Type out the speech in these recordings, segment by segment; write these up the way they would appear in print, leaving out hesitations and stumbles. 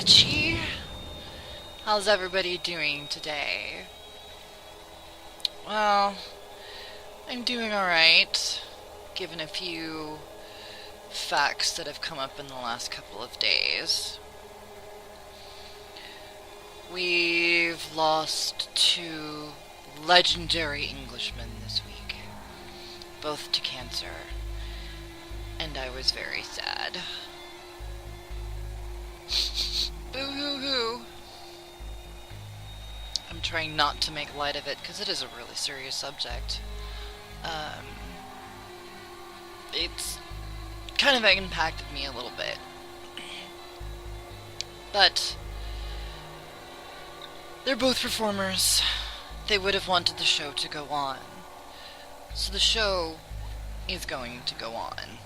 Hachi! How's everybody doing today? Well, I'm doing alright, given a few facts that have come up in the last couple of days. We've lost two legendary Englishmen this week, both to cancer, and I was very sad. Boo-hoo-hoo. I'm trying not to make light of it, because it is a really serious subject. It's kind of impacted me a little bit. But they're both performers. They would have wanted the show to go on. So the show is going to go on.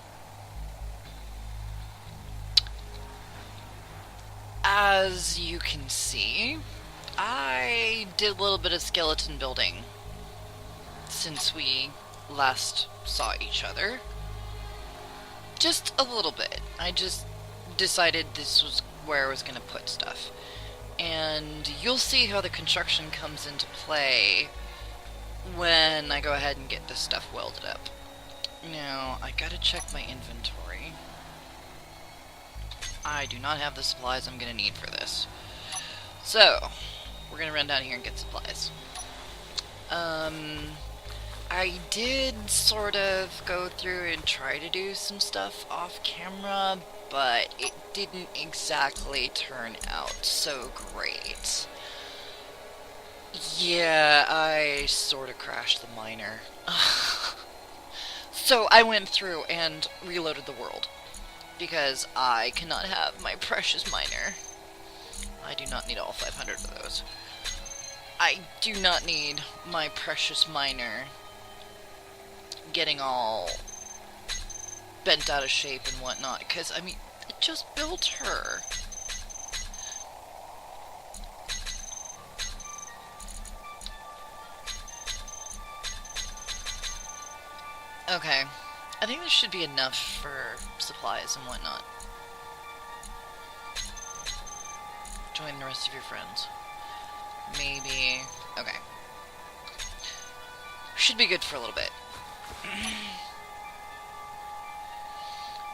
As you can see, I did a little bit of skeleton building since we last saw each other. Just a little bit. I just decided this was where I was going to put stuff. And you'll see how the construction comes into play when I go ahead and get this stuff welded up. Now, I gotta check my inventory. I do not have the supplies I'm going to need for this. So, we're going to run down here and get supplies. I did sort of go through and try to do some stuff off camera, but it didn't exactly turn out so great. Yeah, I sort of crashed the miner. So I went through and reloaded the world, because I cannot have my precious miner. I do not need all 500 of those. I do not need my precious miner getting all bent out of shape and whatnot, because, I mean, it just built her. Okay, I think this should be enough for supplies and whatnot. Join the rest of your friends. Maybe... okay. Should be good for a little bit.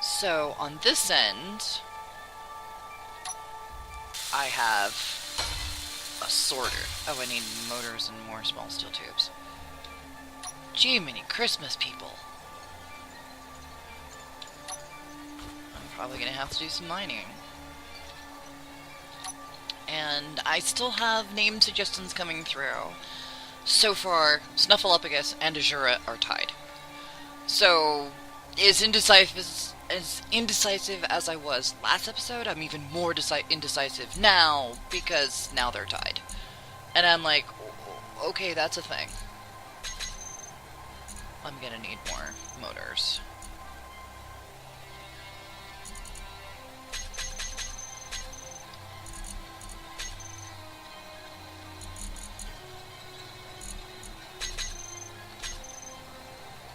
So, on this end, I have a sorter. Oh, I need motors and more small steel tubes. Gee, many Christmas people. I'm probably gonna have to do some mining. And I still have name suggestions coming through. So far, Snuffleupagus and Azura are tied. So, as indecisive as I was last episode, I'm even more indecisive now, because now they're tied. And I'm like, okay, that's a thing. I'm gonna need more motors.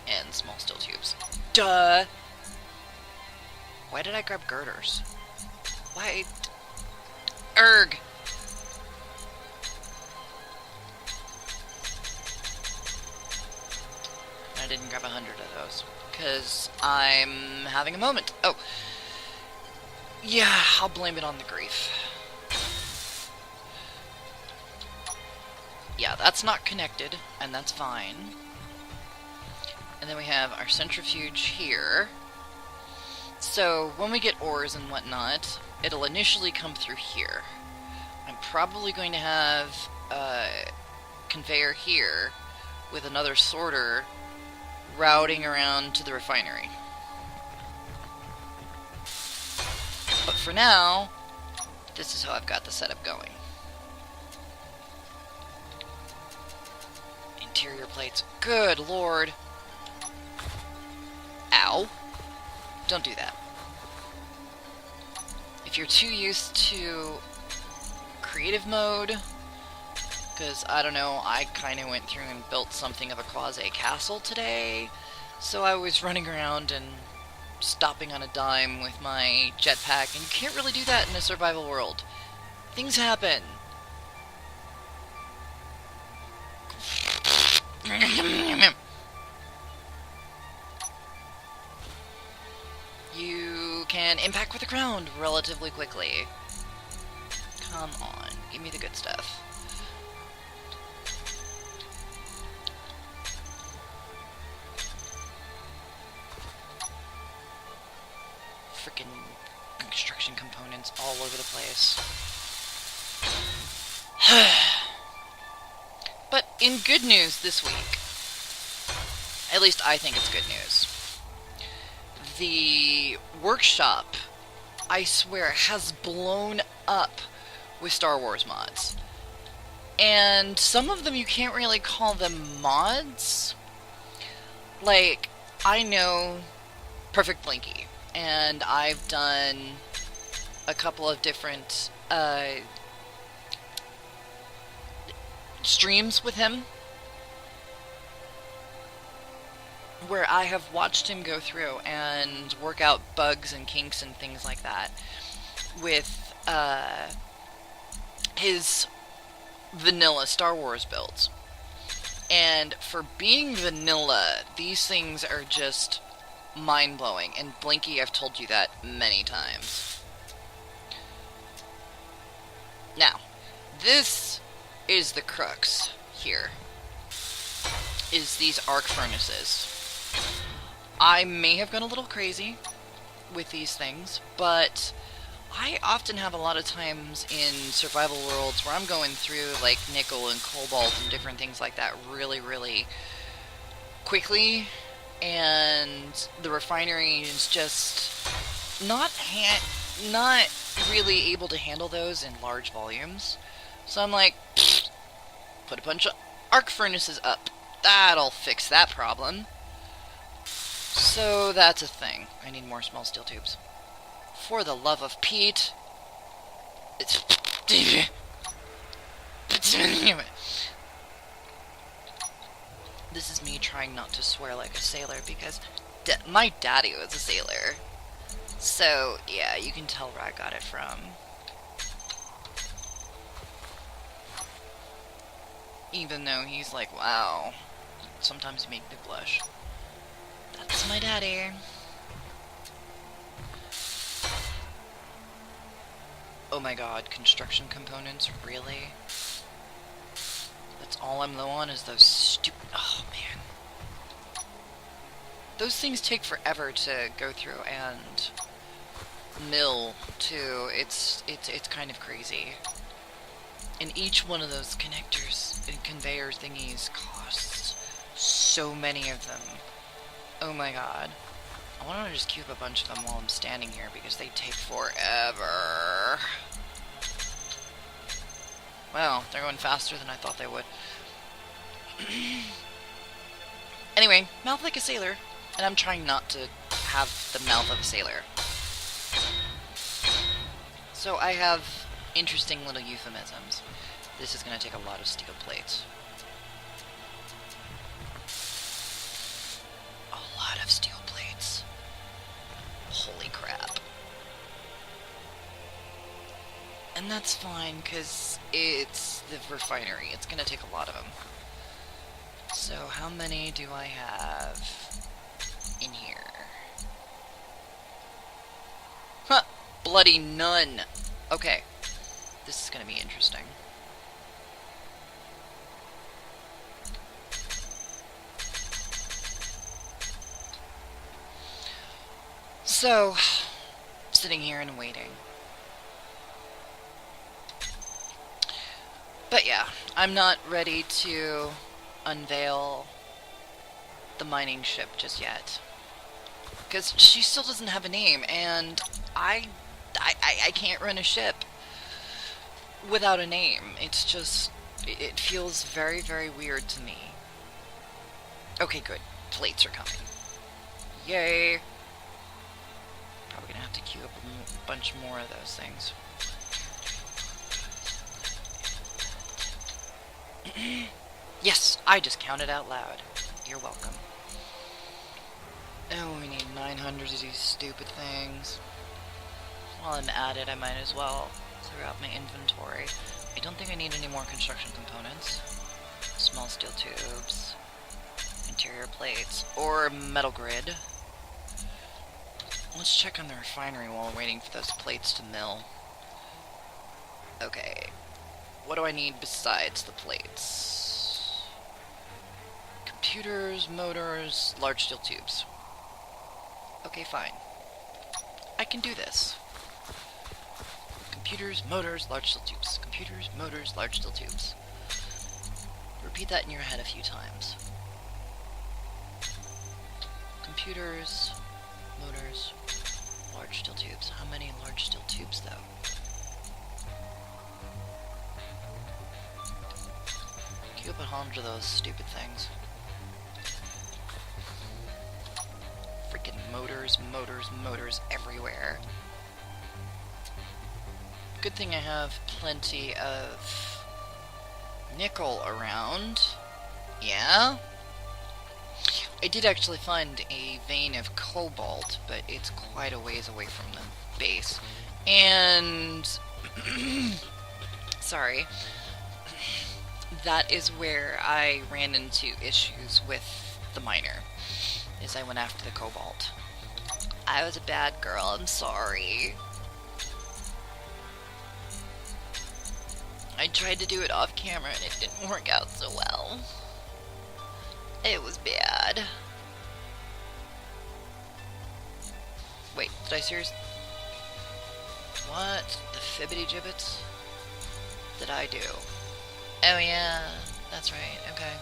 And small steel tubes. Duh! Why did I grab girders? Why? Erg! I didn't grab 100 of those, because I'm having a moment. Oh. Yeah, I'll blame it on the grief. Yeah, that's not connected, and that's fine. And then we have our centrifuge here. So, when we get ores and whatnot, it'll initially come through here. I'm probably going to have a conveyor here with another sorter routing around to the refinery. But for now, this is how I've got the setup going. Interior plates. Good lord. Ow. Don't do that. If you're too used to creative mode, because, I don't know, I kind of went through and built something of a quasi-castle today, so I was running around and stopping on a dime with my jetpack, and you can't really do that in a survival world. Things happen. You can impact with the ground relatively quickly. Come on, give me the good stuff. Freaking construction components all over the place. But in good news this week, at least I think it's good news, the workshop, I swear, has blown up with Star Wars mods. And some of them you can't really call them mods. Like, I know Perfect Blinky, and I've done a couple of different streams with him where I have watched him go through and work out bugs and kinks and things like that with his vanilla Star Wars builds. And for being vanilla, these things are just mind-blowing. And Blinky, I've told you that many times. Now, this is the crux here, is these arc furnaces. I may have gone a little crazy with these things, but I often have a lot of times in survival worlds where I'm going through like nickel and cobalt and different things like that really, really quickly, and the refinery is just not really able to handle those in large volumes. So I'm like, put a bunch of arc furnaces up. That'll fix that problem. So that's a thing. I need more small steel tubes. For the love of Pete. It's... This is me trying not to swear like a sailor because my daddy was a sailor. So, yeah, you can tell where I got it from. Even though he's like, wow, sometimes you make me blush. That's my daddy. Oh my god, construction components, really? That's all I'm low on is those stupid... Oh man. Those things take forever to go through and mill, too. It's kind of crazy. And each one of those connectors and conveyor thingies costs so many of them. Oh my god. I want to just queue up a bunch of them while I'm standing here because they take forever. Well, they're going faster than I thought they would. Anyway, mouth like a sailor. And I'm trying not to have the mouth of a sailor. So I have interesting little euphemisms. This is going to take a lot of steel plates. A lot of steel plates. Holy crap. And that's fine, because it's the refinery. It's going to take a lot of them. So how many do I have in here? Huh! Bloody none! Okay. This is going to be interesting. So, sitting here and waiting. But yeah, I'm not ready to unveil the mining ship just yet. Because she still doesn't have a name, and I can't run a ship without a name. It's just, it feels very, very weird to me. Okay, good. Plates are coming. Yay! Probably gonna have to queue up a bunch more of those things. Yes, I just counted out loud. You're welcome. Oh, we need 900 of these stupid things. While I'm at it, I might as well throughout my inventory. I don't think I need any more construction components. Small steel tubes, interior plates, or metal grid. Let's check on the refinery while we're waiting for those plates to mill. Okay. What do I need besides the plates? Computers, motors, large steel tubes. Okay, fine. I can do this. Computers, motors, large steel tubes. Computers, motors, large steel tubes. Repeat that in your head a few times. Computers, motors, large steel tubes. How many large steel tubes, though? Queue up 100 of those stupid things. Freaking motors, motors, motors everywhere. Good thing I have plenty of nickel around. Yeah? I did actually find a vein of cobalt, but it's quite a ways away from the base. And... sorry. That is where I ran into issues with the miner, is I went after the cobalt. I was a bad girl, I'm sorry. I tried to do it off camera and it didn't work out so well. It was bad. Wait, did I seriously... What the fibbity gibbets did I do? Oh yeah, that's right, okay.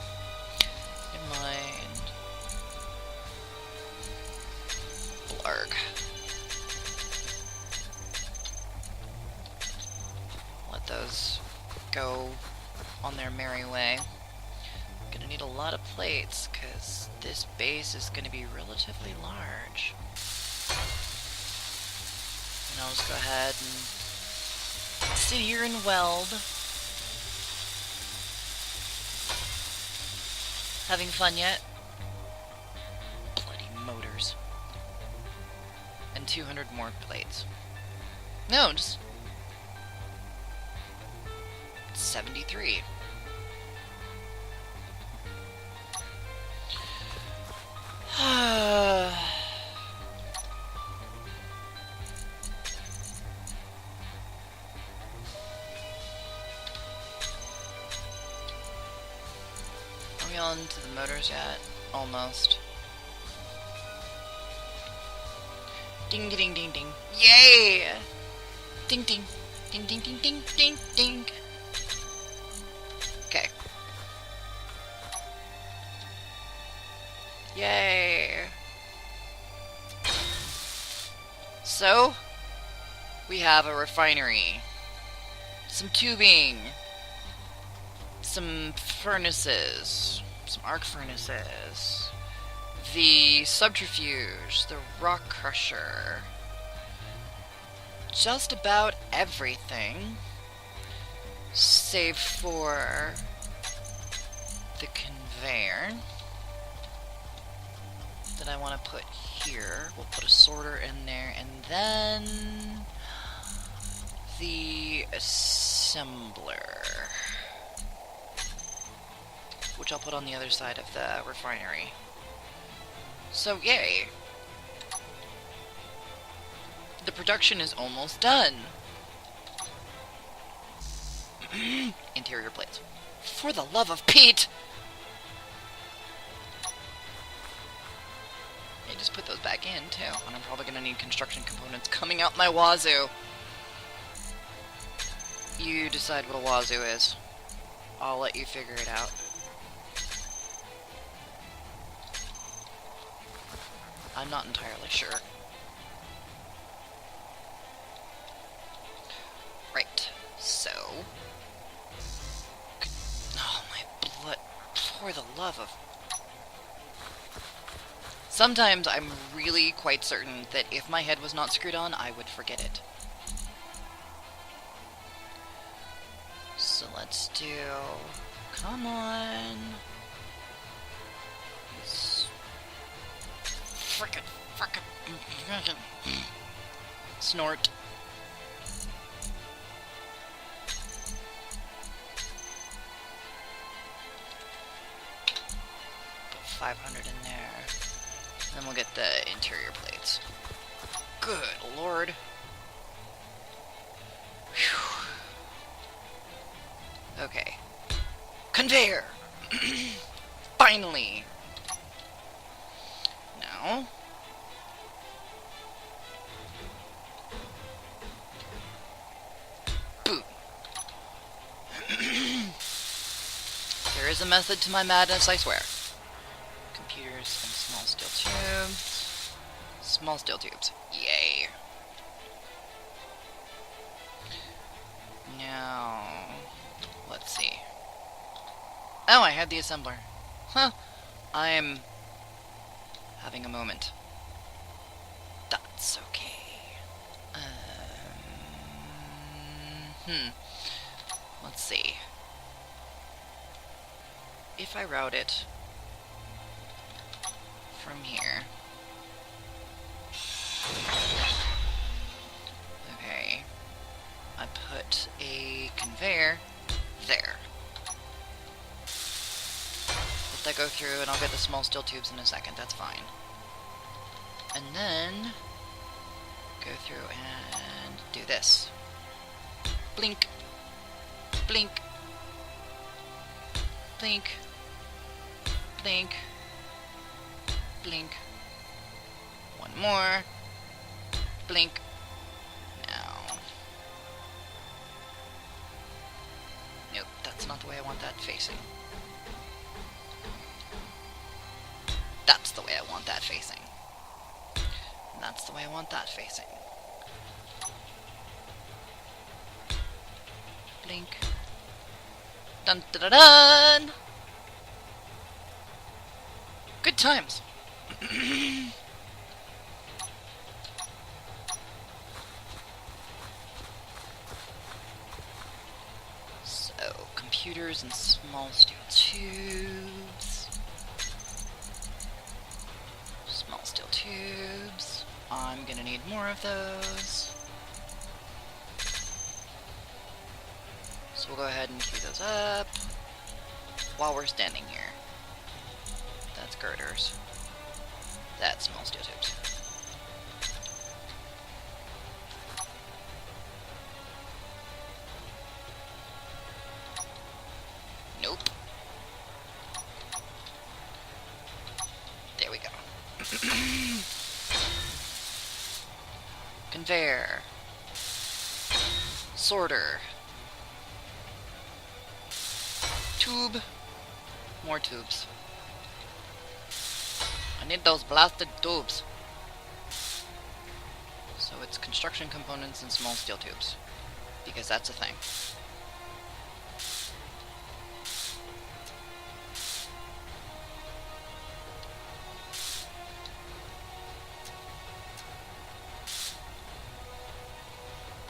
Never mind. Blarg. Let those go on their merry way. Gonna need a lot of plates, because this base is gonna be relatively large. And I'll just go ahead and sit here and weld. Having fun yet? Bloody motors. And 200 more plates. No, just... 73. Are we on to the motors yet? Almost. Ding ding ding ding. Yay! Ding ding. Ding ding ding ding ding ding. Okay. Yay! So, we have a refinery, some tubing, some furnaces, some arc furnaces, the subterfuge, the rock crusher, just about everything, save for the conveyor that I want to put here. We'll put a sorter in there, and then the assembler, which I'll put on the other side of the refinery. So yay! The production is almost done. Interior plates. For the love of Pete! I just put those back in, too. And I'm probably gonna need construction components coming out my wazoo. You decide what a wazoo is. I'll let you figure it out. I'm not entirely sure. Right, so... Oh, my blood. For the love of... Sometimes I'm really quite certain that if my head was not screwed on, I would forget it. So let's do... Come on... Frickin'... Snort. 500 in there. Then we'll get the interior plates. Good lord. Whew. Okay. Conveyor! Finally! Now... boom! There is a method to my madness, I swear. Computers and small steel tubes. Small steel tubes. Yay. Now... let's see. Oh, I had the assembler. Huh. I'm having a moment. That's okay. Let's see. If I route it from here. Okay. I put a conveyor there. Let that go through and I'll get the small steel tubes in a second, that's fine. And then go through and do this. Blink. Blink. Blink. Blink. Blink. One more. Blink. Now. Nope, that's not the way I want that facing. That's the way I want that facing. And that's the way I want that facing. Blink. Dun dun dun dun! Good times. So, computers and small steel tubes. Small steel tubes. I'm gonna need more of those. So we'll go ahead and queue those up while we're standing here. That's girders. That's small steel tubes. Nope. There we go. Conveyor. Sorter. Tube. More tubes. I need those blasted tubes. So it's construction components and small steel tubes. Because that's a thing.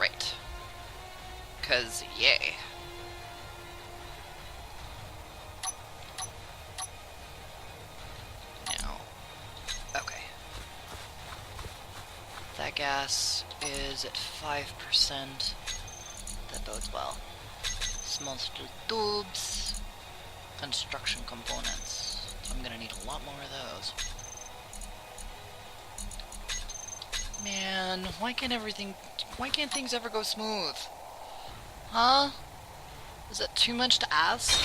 Right. 'Cause, yay. That gas is at 5%. That bodes well. Small steel tubes. Construction components. I'm gonna need a lot more of those. Man, why can't things ever go smooth? Huh? Is that too much to ask?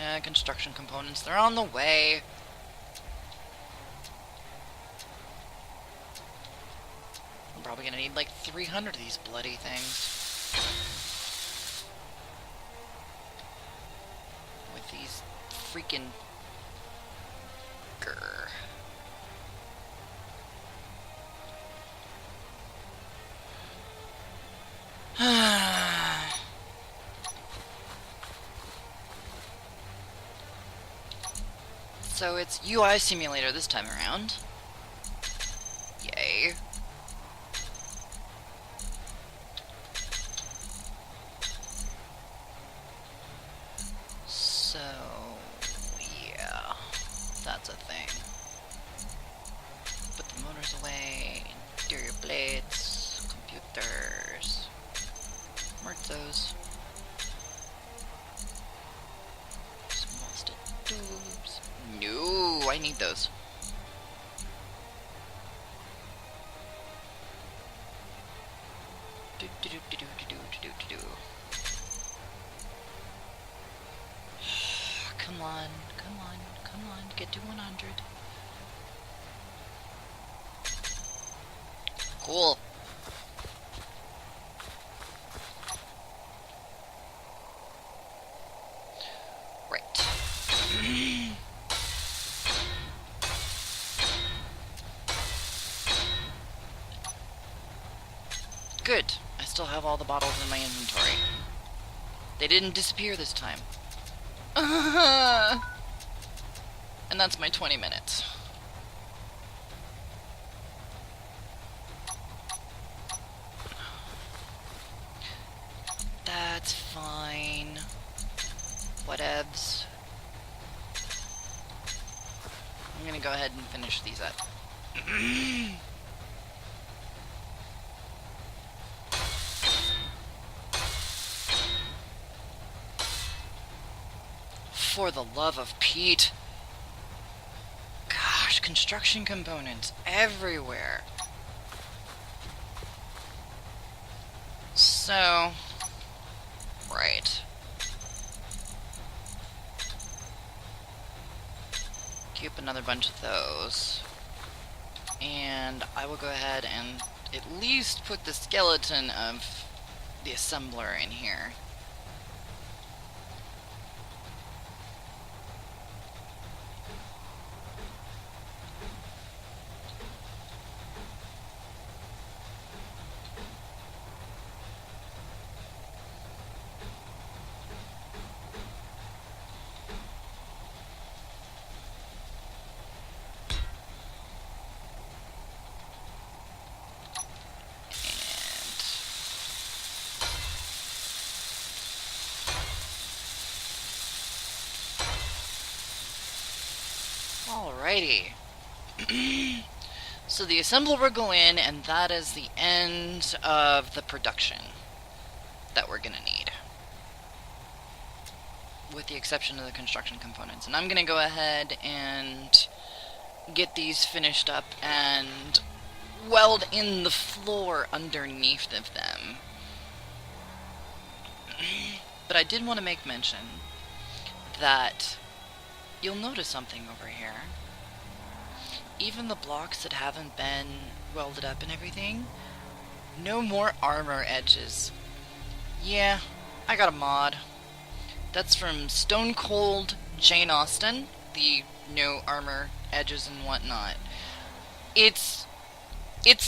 Yeah, construction components, they're on the way. I'm probably gonna need like 300 of these bloody things. With these freaking... grr. So it's UI simulator this time around. Yay. So, yeah, that's a thing. Put the motors away, interior plates, computers. Mark those. Some molested tubes. No, I need those. Come on, come on, come on, get to 100. Cool. Right. Good. I still have all the bottles in my inventory. They didn't disappear this time. And that's my 20 minutes. That's fine. Whatevs. I'm gonna go ahead and finish these up. For the love of Pete. Gosh, construction components everywhere. So, right. Keep another bunch of those. And I will go ahead and at least put the skeleton of the assembler in here. Alrighty. So the assembler will go in, and that is the end of the production that we're gonna need. With the exception of the construction components. And I'm gonna go ahead and get these finished up and weld in the floor underneath of them. But I did want to make mention that you'll notice something over here. Even the blocks that haven't been welded up and everything, no more armor edges. Yeah, I got a mod. That's from Stone Cold Jane Austen, the no armor edges and whatnot. It's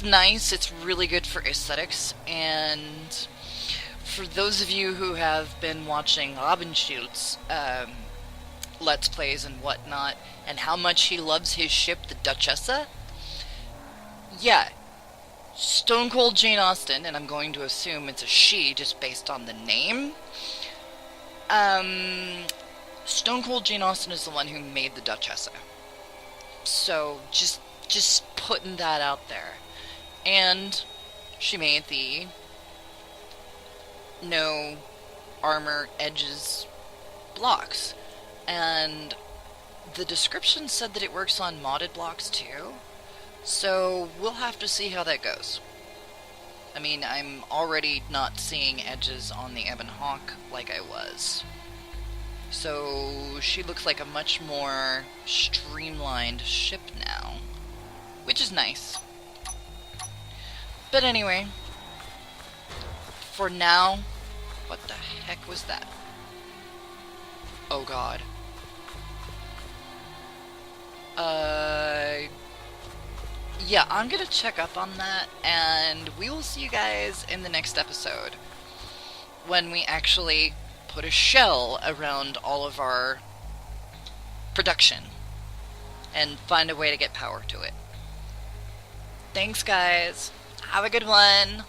nice, it's really good for aesthetics, and for those of you who have been watching Rabenschild's Let's Plays and whatnot, and how much he loves his ship, the Duchessa, yeah, Stone Cold Jane Austen, and I'm going to assume it's a she just based on the name, Stone Cold Jane Austen is the one who made the Duchessa. So, just putting that out there. And she made the no armor edges blocks. And the description said that it works on modded blocks too. So we'll have to see how that goes. I mean, I'm already not seeing edges on the Ebon Hawk like I was. So she looks like a much more streamlined ship now, which is nice. But anyway, for now, what the heck was that? Oh god. Yeah, I'm gonna check up on that, and we will see you guys in the next episode, when we actually put a shell around all of our production, and find a way to get power to it. Thanks, guys. Have a good one.